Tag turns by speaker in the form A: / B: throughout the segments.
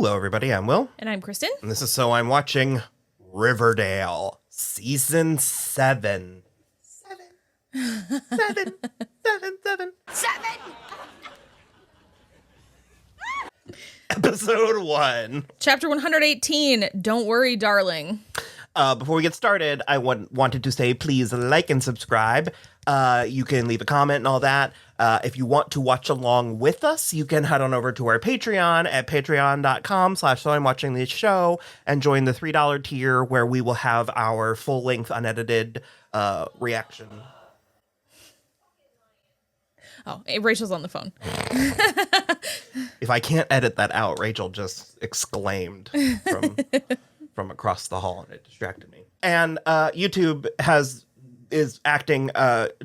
A: Hello, everybody. I'm Will.
B: And I'm Kristen.
A: And this is So I'm Watching Riverdale, Season 7. 7. Episode 1.
B: Chapter 118, Don't Worry, Darling.
A: Before we get started, I wanted to say please like and subscribe. You can leave a comment and all that. If you want to watch along with us, you can head on over to our Patreon at patreon.com/soimwatchingthisshow and join the $3 tier where we will have our full-length unedited reaction.
B: Oh, Rachel's on the phone.
A: If I can't edit that out, Rachel just exclaimed from across the hall and it distracted me. And YouTube is acting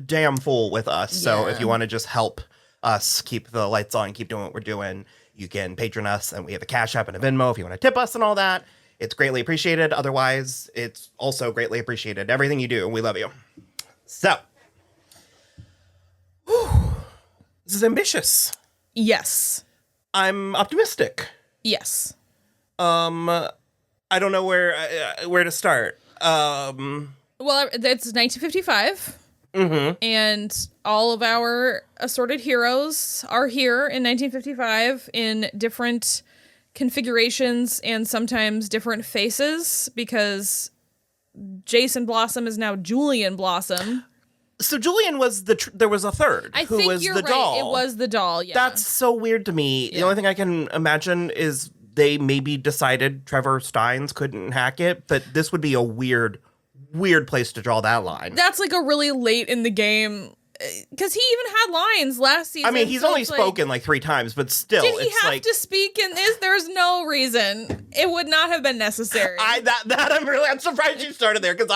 A: damn full with us. So if you want to just help us keep the lights on, keep doing what we're doing, you can patron us, and we have a Cashapp and a Venmo if you want to tip us and all that. It's greatly appreciated. Otherwise, it's also greatly appreciated. Everything you do, we love you. So, this is ambitious.
B: Yes.
A: I'm optimistic.
B: Yes.
A: I don't know where to start.
B: Well, it's 1955, and all of our assorted heroes are here in 1955 in different configurations and sometimes different faces, because Jason Blossom is now Julian Blossom.
A: So Julian was there was a third who
B: think
A: was
B: you're
A: the
B: right.
A: doll.
B: It was the doll, yeah.
A: That's so weird to me.
B: Yeah.
A: The only thing I can imagine is they maybe decided Trevor Steins couldn't hack it, but this would be a weird place to draw that line.
B: That's like a really late in the game, because he even had lines last season.
A: I mean, he's
B: so
A: only
B: it's
A: spoken like 3 times, but still,
B: did he
A: it's
B: have
A: like
B: to speak in this? There's no reason. It would not have been necessary.
A: I'm surprised you started there, because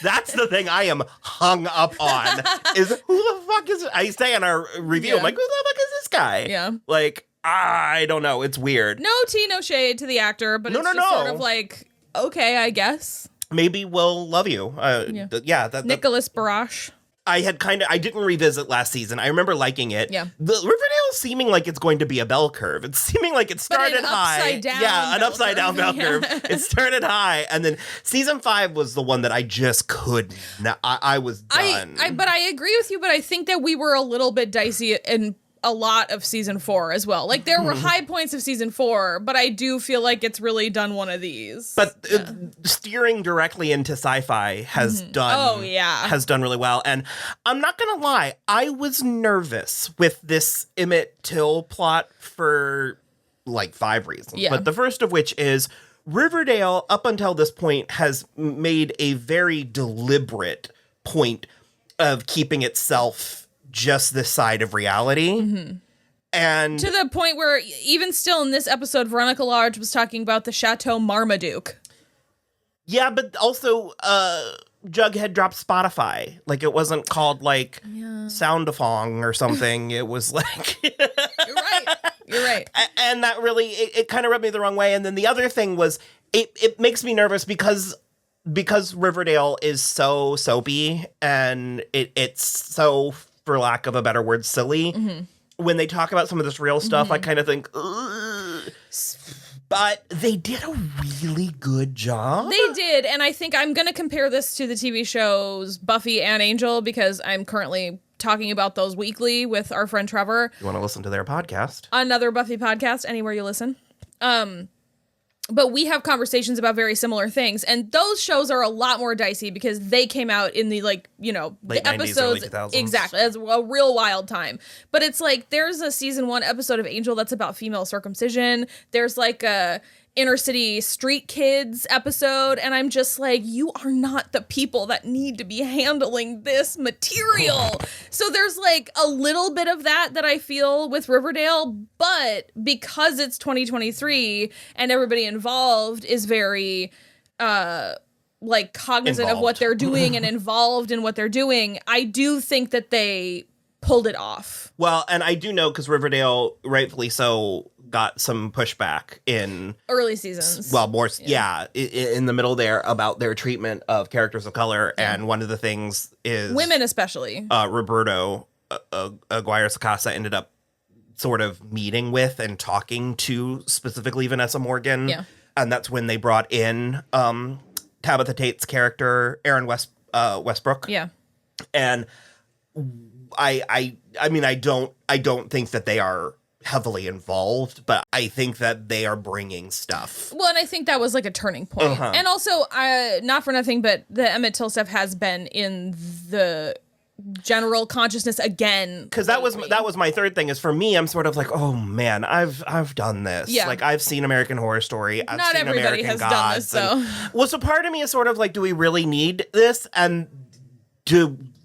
A: that's the thing I am hung up on is who the fuck is I say in our review, I'm like, who the fuck is this guy?
B: Yeah.
A: Like, I don't know. It's weird.
B: No tea, no shade to the actor, but it's just sort of like, okay, I guess.
A: Maybe we'll love you.
B: Nicholas Barash.
A: I didn't revisit last season. I remember liking it.
B: Yeah.
A: The Riverdale seeming like it's going to be a bell curve. It's seeming like it started high. An upside down bell curve. It started high, and then season 5 was the one that I just couldn't. I was done.
B: But I agree with you, but I think that we were a little bit dicey in a lot of season 4 as well. Like, there were high points of season 4, but I do feel like it's really done one of these.
A: But steering directly into sci-fi has done really well. And I'm not gonna lie, I was nervous with this Emmett Till plot for like 5 reasons.
B: Yeah.
A: But the first of which is Riverdale, up until this point, has made a very deliberate point of keeping itself just this side of reality. And
B: to the point where even still in this episode, Veronica Lodge was talking about the Chateau Marmaduke.
A: Yeah, but also Jughead dropped Spotify. Like, it wasn't called like Soundathong or something. It was like
B: You're right.
A: And that really it kind of rubbed me the wrong way. And then the other thing was it makes me nervous because Riverdale is so soapy and it's so, for lack of a better word, silly. When they talk about some of this real stuff, I kind of think, ugh. But they did a really good job.
B: They did, and I think I'm going to compare this to the TV shows Buffy and Angel, because I'm currently talking about those weekly with our friend Trevor.
A: You want to listen to their podcast?
B: Another Buffy podcast, anywhere you listen. But we have conversations about very similar things, and those shows are a lot more dicey because they came out in the, like, you know,
A: late
B: the
A: 90s,
B: episodes.
A: early 2000s.
B: Exactly. That's a real wild time. But it's like, there's a season 1 episode of Angel that's about female circumcision. There's like a inner city street kids episode, and I'm just like, you are not the people that need to be handling this material. So there's like a little bit of that I feel with Riverdale, but because it's 2023 and everybody involved is very like cognizant of what they're doing and involved in what they're doing, I do think that they pulled it off.
A: Well, and I do know, because Riverdale, rightfully so, got some pushback in
B: early seasons.
A: Well, more, in the middle there about their treatment of characters of color. Yeah. And one of the things is
B: women, especially.
A: Roberto Aguirre-Sacasa ended up sort of meeting with and talking to specifically Vanessa Morgan.
B: Yeah.
A: And that's when they brought in Tabitha Tate's character, Aaron Westbrook.
B: Yeah.
A: And I mean, I don't think that they are heavily involved, but I think that they are bringing stuff.
B: Well, and I think that was like a turning point. And also, not for nothing, but the Emmett Till stuff has been in the general consciousness again.
A: Because that was my third thing. Is for me, I'm sort of like, oh man, I've done this.
B: Yeah.
A: Like I've seen American Horror Story. I've
B: Not
A: seen
B: everybody
A: American
B: has
A: Gods.
B: done this, though.
A: So part of me is sort of like, do we really need this? And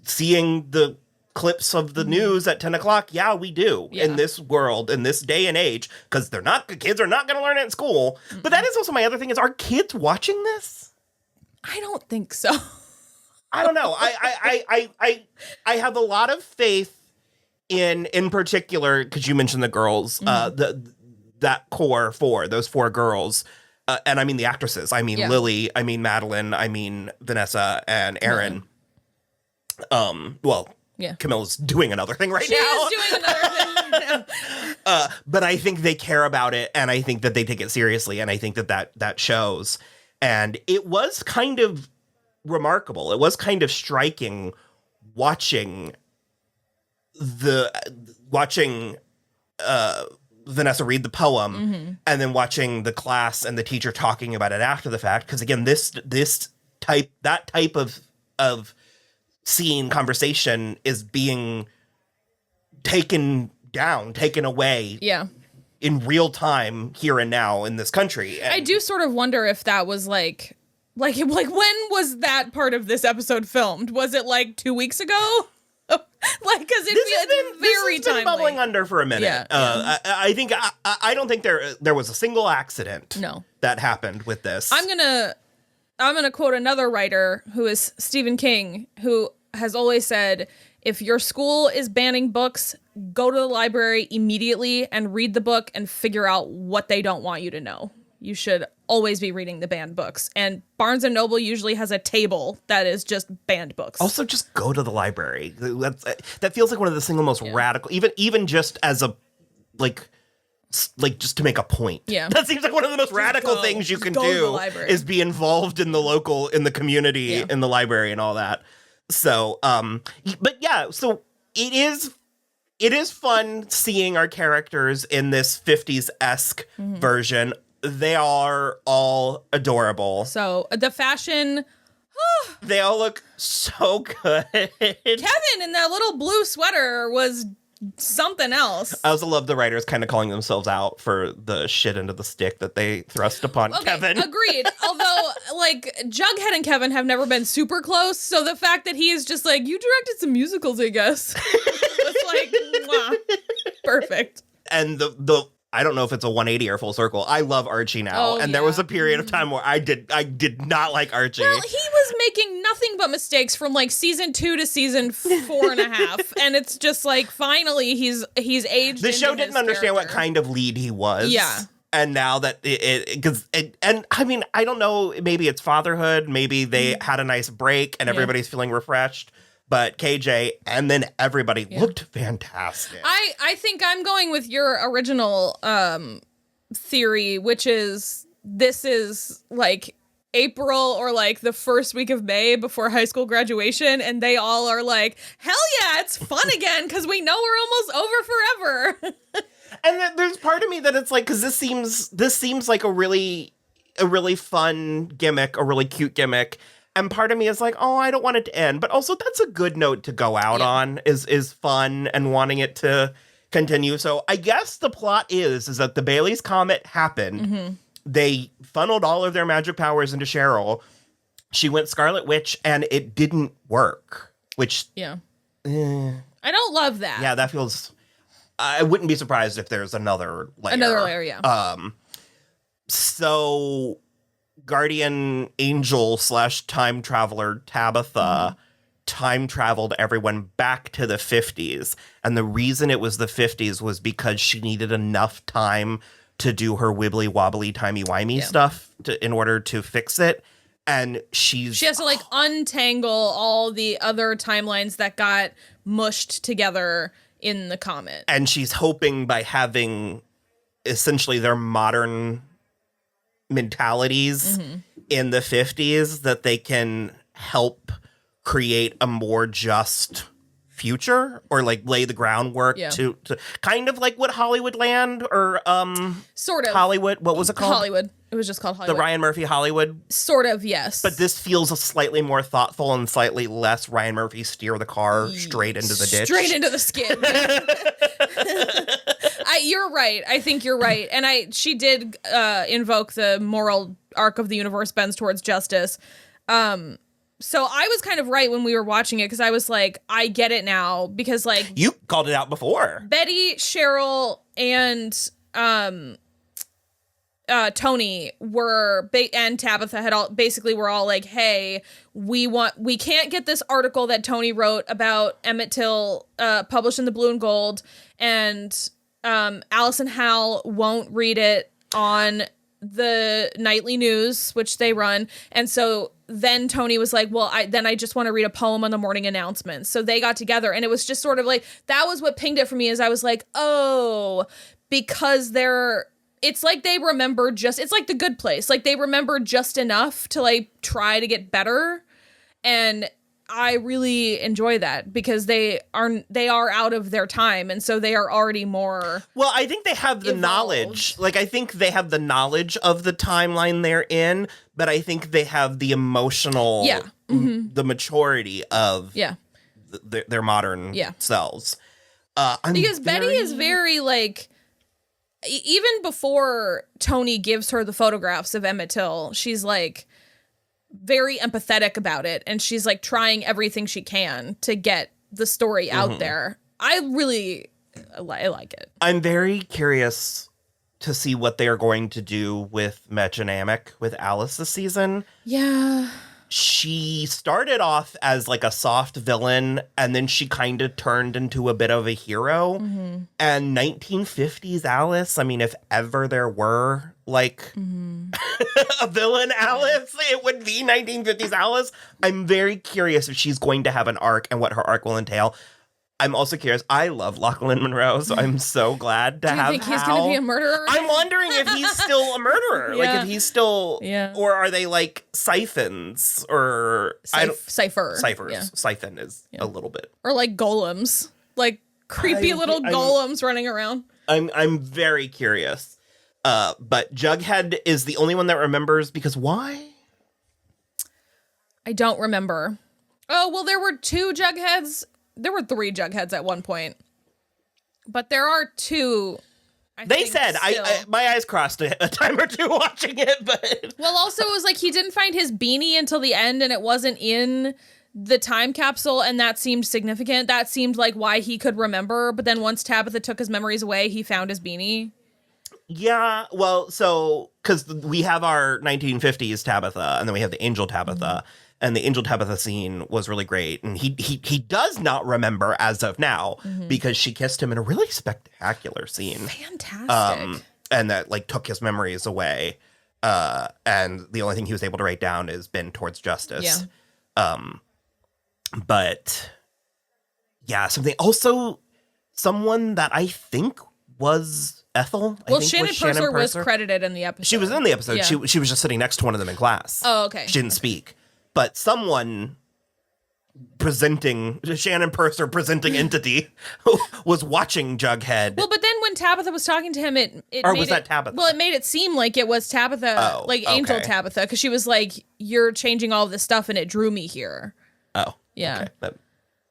A: seeing the clips of the news at 10 o'clock, yeah, we do.
B: Yeah.
A: In this world, in this day and age, because kids are not going to learn it in school. But that is also my other thing: is are kids watching this?
B: I don't think so.
A: I don't know. I have a lot of faith in particular, because you mentioned the girls, that core four, those four girls, and I mean the actresses. I mean Lily. I mean Madeline. I mean Vanessa and Aaron. Well. Yeah. Camilla's doing another thing right now.
B: She is doing another thing.
A: But I think they care about it, and I think that they take it seriously, and I think that shows. And it was kind of remarkable. It was kind of striking watching Vanessa read the poem and then watching the class and the teacher talking about it after the fact. Because again, that type of scene conversation is being taken away in real time here and now in this country. And I
B: do sort of wonder if that was like when was that part of this episode filmed? Was it like 2 weeks ago? Because
A: it's been bubbling under for a minute. I don't think there was a single accident that happened with this.
B: I'm gonna quote another writer who is Stephen King, who has always said, if your school is banning books, go to the library immediately and read the book and figure out what they don't want you to know. You should always be reading the banned books. And Barnes & Noble usually has a table that is just banned books.
A: Also, just go to the library. That feels like one of the single most radical, even just as a, like just to make a point. Yeah. That seems like one of the most radical things you can do is be involved in the community, in the library and all that. So, but yeah, so it is fun seeing our characters in this 50s-esque version. They are all adorable.
B: So the fashion,
A: they all look so good.
B: Kevin in that little blue sweater was something else.
A: I also love the writers kind of calling themselves out for the shit into the stick that they thrust upon Kevin.
B: Agreed. Although, like, Jughead and Kevin have never been super close, so the fact that he is just like, you directed some musicals, I guess. It's like, wow, perfect.
A: And the I don't know if it's a 180 or full circle. I love Archie now. There was a period of time where I did not like Archie.
B: Well, he was making nothing but mistakes from like season 2 to season 4.5. And it's just like, finally he's aged.
A: The show didn't understand what kind of lead he was.
B: Yeah.
A: And now that and I mean, I don't know, maybe it's fatherhood. Maybe they had a nice break and everybody's feeling refreshed. But KJ and then everybody looked fantastic.
B: I think I'm going with your original theory, which is this is like April or like the first week of May before high school graduation, and they all are like, hell yeah, it's fun again because we know we're almost over forever.
A: And then there's part of me that it's like, because this seems like a really fun gimmick, a really cute gimmick. And part of me is like, oh, I don't want it to end. But also, that's a good note to go out on, is fun and wanting it to continue. So I guess the plot is that the Bailey's Comet happened. They funneled all of their magic powers into Cheryl. She went Scarlet Witch, and it didn't work. Which,
B: I don't love that.
A: Yeah, that feels... I wouldn't be surprised if there's another layer.
B: Another layer, yeah.
A: So... Guardian Angel / time traveler Tabitha time traveled everyone back to the 50s. And the reason it was the 50s was because she needed enough time to do her wibbly wobbly timey-wimey stuff in order to fix it. And she has
B: to like untangle all the other timelines that got mushed together in the comet.
A: And she's hoping by having essentially their modern mentalities in the 50s that they can help create a more just future, or like lay the groundwork to kind of like what Hollywoodland or
B: sort of
A: Hollywood, what was it called?
B: Hollywood. It was just called Hollywood.
A: The Ryan Murphy Hollywood.
B: Sort of, yes.
A: But this feels a slightly more thoughtful and slightly less Ryan Murphy steer the car straight into the ditch.
B: Straight into the skid. You're right. I think you're right. And she did invoke the moral arc of the universe bends towards justice. So I was kind of right when we were watching it, because I was like, I get it now, because like
A: you called it out before.
B: Betty, Cheryl, and Toni and Tabitha had all basically were all like, hey, we can't get this article that Toni wrote about Emmett Till published in the Blue and Gold, and Alice and Hal won't read it on the nightly news, which they run. And so then Toni was like, well, I just want to read a poem on the morning announcements. So they got together, and it was just sort of like, that was what pinged it for me, is I was like, oh, because it's like they remember it's like The Good Place. Like they remember just enough to like try to get better. And I really enjoy that, because they are out of their time, and so they are already more. Well,
A: I think they have the
B: evolved.
A: knowledge. Like I think they have the knowledge of the timeline they're in, but I think they have the emotional, the maturity of their modern selves.
B: Because Betty is very like, even before Toni gives her the photographs of Emmett Till, she's like very empathetic about it, and she's like trying everything she can to get the story out there. I like it.
A: I'm very curious to see what they are going to do with Metch and Amick with Alice this season.
B: Yeah.
A: She started off as like a soft villain, and then she kind of turned into a bit of a hero. And 1950s Alice, I mean, if ever there were like a villain Alice, it would be 1950s Alice. I'm very curious if she's going to have an arc and what her arc will entail. I'm also curious. I love Lachlan Monroe, so I'm so glad to have.
B: Do you think he's going to be a murderer?
A: I'm wondering if he's still a murderer. Like if he's still, or are they like siphons or
B: ciphers?
A: Yeah. Siphon is a little bit,
B: or like golems, like creepy little golems running around.
A: I'm very curious. But Jughead is the only one that remembers, because why?
B: I don't remember. Oh, well, there were 2 Jugheads. There were 3 Jugheads at one point, but there are 2.
A: They said, my eyes crossed a time or 2 watching it, but.
B: Well, also it was like he didn't find his beanie until the end, and it wasn't in the time capsule, and that seemed significant. That seemed like why he could remember, but then once Tabitha took his memories away, he found his beanie.
A: Yeah, well, so, because we have our 1950s Tabitha, and then we have the Angel Tabitha, and the Angel Tabitha scene was really great, and he does not remember as of now, because she kissed him in a really spectacular scene.
B: Fantastic.
A: And that, like, took his memories away, and the only thing he was able to write down is bend towards justice. Yeah. But, yeah, someone that I think was Ethel.
B: Well, Shannon Purser was credited in the episode.
A: She was in the episode. Yeah. She was just sitting next to one of them in class.
B: Oh, okay.
A: She didn't speak. But someone Shannon Purser presenting entity was watching Jughead.
B: Well, but then when Tabitha was talking to him,
A: that Tabitha?
B: Well, it made it seem like it was Tabitha, Angel Tabitha, because she was like, "You're changing all this stuff, and it drew me here."
A: Oh,
B: yeah.
A: Okay.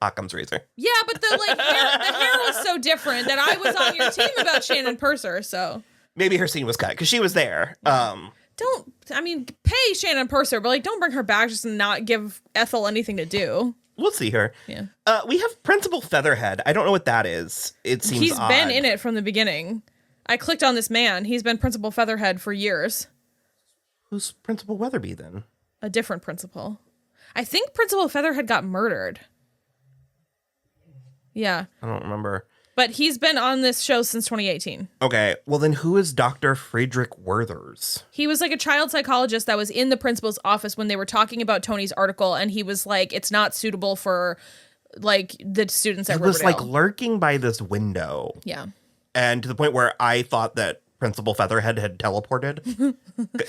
A: Occam's razor.
B: Yeah, but the hair was so different that I was on your team about Shannon Purser. So
A: maybe her scene was cut because she was there.
B: Pay Shannon Purser, but like, don't bring her back just to not give Ethel anything to do.
A: We'll see her.
B: Yeah.
A: We have Principal Featherhead. I don't know what that is. It seems
B: he's
A: odd.
B: been in it from the beginning. I clicked on this man. He's been Principal Featherhead for years.
A: Who's Principal Weatherby then?
B: A different principal. I think Principal Featherhead got murdered. Yeah.
A: I don't remember.
B: But he's been on this show since 2018.
A: Okay. Well, then who is Dr. Friedrich Werthers?
B: He was like a child psychologist that was in the principal's office when they were talking about Toni's article. And he was like, it's not suitable for like the students at
A: It was like
B: Riverdale.
A: lurking by this window.
B: Yeah.
A: And to the point where I thought that Principal Featherhead had teleported.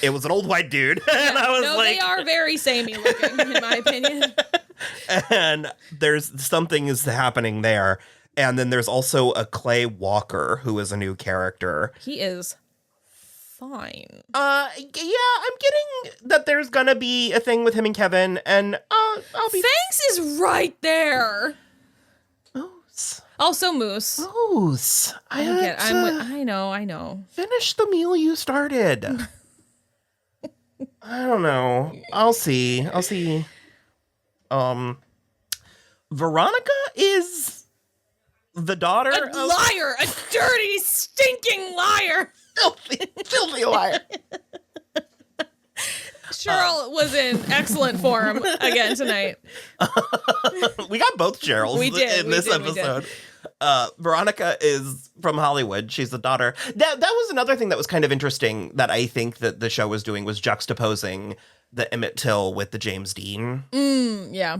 A: It was an old white dude. And I was
B: No,
A: like,
B: they are very samey looking, in my opinion.
A: and there's something is happening there. And then there's also a Clay Walker, who is a new character.
B: He is fine.
A: Yeah, I'm getting that there's gonna be a thing with him and Kevin, and I'll be
B: Fangs is right there.
A: Moose.
B: Also Moose.
A: Moose. I
B: know.
A: Finish the meal you started. I don't know. I'll see. Veronica is the daughter
B: A
A: of
B: liar, a dirty, stinking liar.
A: filthy liar.
B: Cheryl was in excellent form again tonight.
A: We got both Cheryls in this episode. Veronica is from Hollywood. She's the daughter. That was another thing that was kind of interesting that I think that the show was doing, was juxtaposing the Emmett Till with the James Dean.
B: Yeah.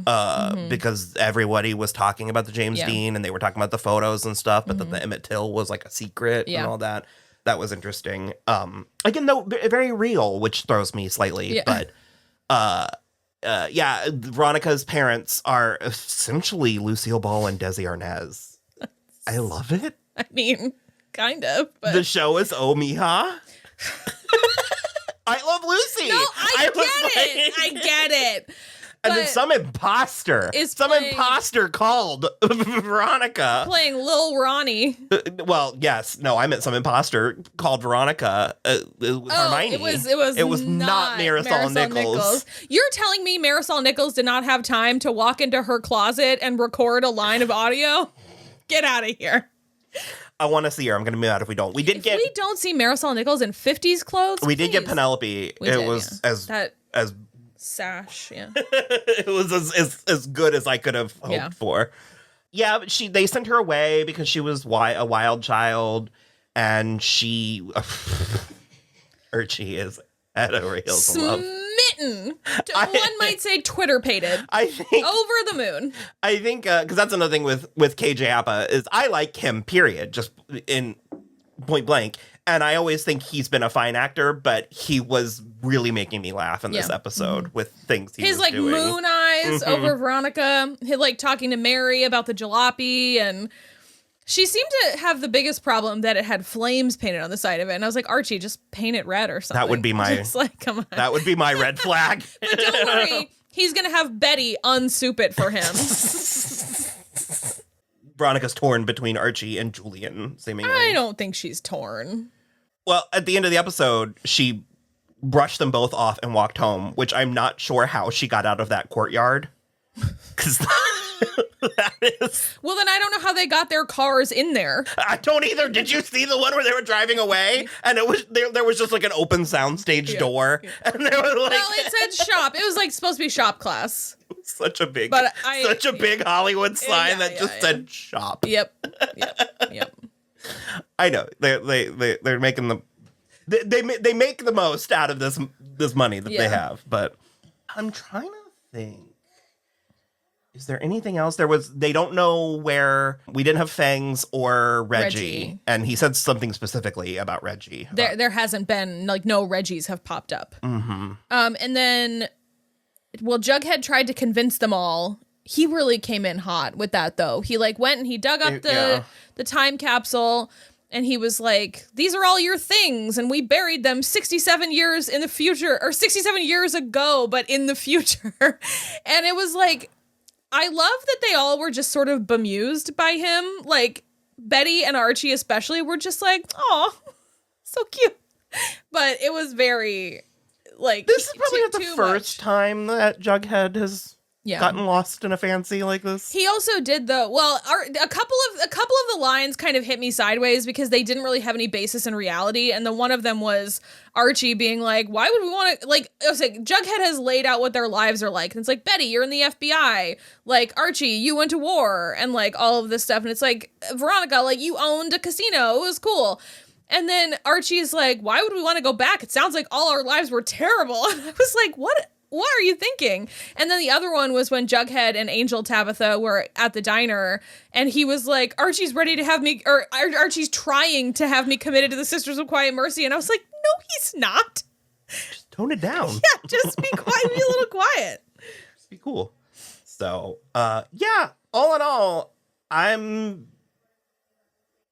A: Because everybody was talking about the James Dean and they were talking about the photos and stuff, but that the Emmett Till was like a secret and all that. That was interesting. Again, though, very real, which throws me slightly. But Veronica's parents are essentially Lucille Ball and Desi Arnaz. I love it.
B: I mean, kind of. But
A: The show is Oh Mija. I love Lucy.
B: no, I get it.
A: And then
B: But
A: some imposter.
B: is
A: Some
B: playing-
A: imposter called Veronica.
B: playing Lil Ronnie.
A: Well, yes. No, I meant some imposter called Veronica. It was Hermione.
B: It was
A: not Marisol Nichols.
B: You're telling me Marisol Nichols did not have time to walk into her closet and record a line of audio? Get out of here.
A: I want to see her. I'm going to be mad if we don't. We did
B: We don't see Marisol Nichols in 50s clothes.
A: We did get
B: please.
A: Penelope.
B: We
A: It
B: did,
A: was
B: yeah.
A: as
B: Sash, yeah.
A: it was as good as I could have hoped for. Yeah, but they sent her away because she was a wild child, and Archie is at over heels of love.
B: Smitten. One might say Twitter-pated.
A: I think
B: Over the moon.
A: I think because that's another thing with KJ Apa is I like him. Period. Just in point blank. And I always think he's been a fine actor, but he was really making me laugh in this episode with things he was
B: His
A: doing.
B: moon eyes over Veronica. He talking to Mary about the jalopy, and she seemed to have the biggest problem that it had flames painted on the side of it. And I was like, Archie, just paint it red or something.
A: That would be my
B: Just come on.
A: That would be my red flag.
B: But don't worry, he's gonna have Betty unsoup it for him.
A: Veronica's torn between Archie and Julian, seemingly.
B: I don't think she's torn.
A: Well, at the end of the episode, she brushed them both off and walked home, which I'm not sure how she got out of that courtyard. Because that is...
B: Well, then I don't know how they got their cars in there.
A: I don't either. Did you see the one where they were driving away? And it was there was just like an open soundstage door. Yeah. And they were like...
B: Well, it said shop. It was supposed to be shop class.
A: Such a big,
B: But
A: big Hollywood sign that just said shop.
B: Yep.
A: I know they're making the they make the most out of this money that they have, but I'm trying to think. Is there anything else? They don't know where. We didn't have Fangs or Reggie. And he said something specifically about Reggie.
B: There hasn't been no Reggies have popped up.
A: Mm-hmm.
B: And then, Jughead tried to convince them all. He really came in hot with that, though. He went and he dug up the time capsule, and he was like, "These are all your things, and we buried them 67 years in the future, or 67 years ago, but in the future." And it was I love that they all were just sort of bemused by him. Betty and Archie especially were just "Oh, so cute." But it was very
A: this is probably not the first time that Jughead has gotten lost in a fancy like this.
B: He also did a couple of the lines kind of hit me sideways because they didn't really have any basis in reality, and one of them was Archie being like, "Why would we want to?" I was like, Jughead has laid out what their lives are like, and it's Betty, you're in the FBI, Archie, you went to war, and all of this stuff, and it's Veronica, you owned a casino, it was cool. And then Archie is like, "Why would we want to go back? It sounds like all our lives were terrible." And I was like, what what are you thinking? And then the other one was when Jughead and Angel Tabitha were at the diner, and he was like, Archie's ready to have me, or Archie's trying to have me committed to the Sisters of Quiet Mercy. And I was like, no, he's not.
A: Just tone it down.
B: Yeah, just be quiet, be a little quiet.
A: Just be cool. So, yeah, all in all, I'm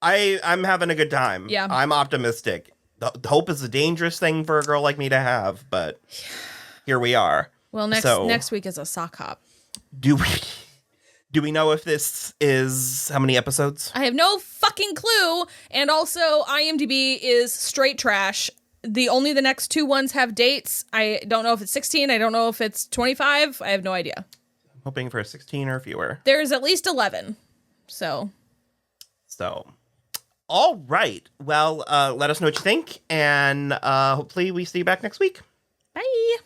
A: having a good time.
B: Yeah.
A: I'm optimistic. Hope is a dangerous thing for a girl like me to have, but here we are.
B: Well, next week is a sock hop.
A: Do we know if this is how many episodes?
B: I have no fucking clue. And also, IMDb is straight trash. The next two ones have dates. I don't know if it's 16. I don't know if it's 25. I have no idea.
A: I'm hoping for a 16 or fewer.
B: There's at least 11. So.
A: All right. Well, let us know what you think, and hopefully we see you back next week.
B: Bye.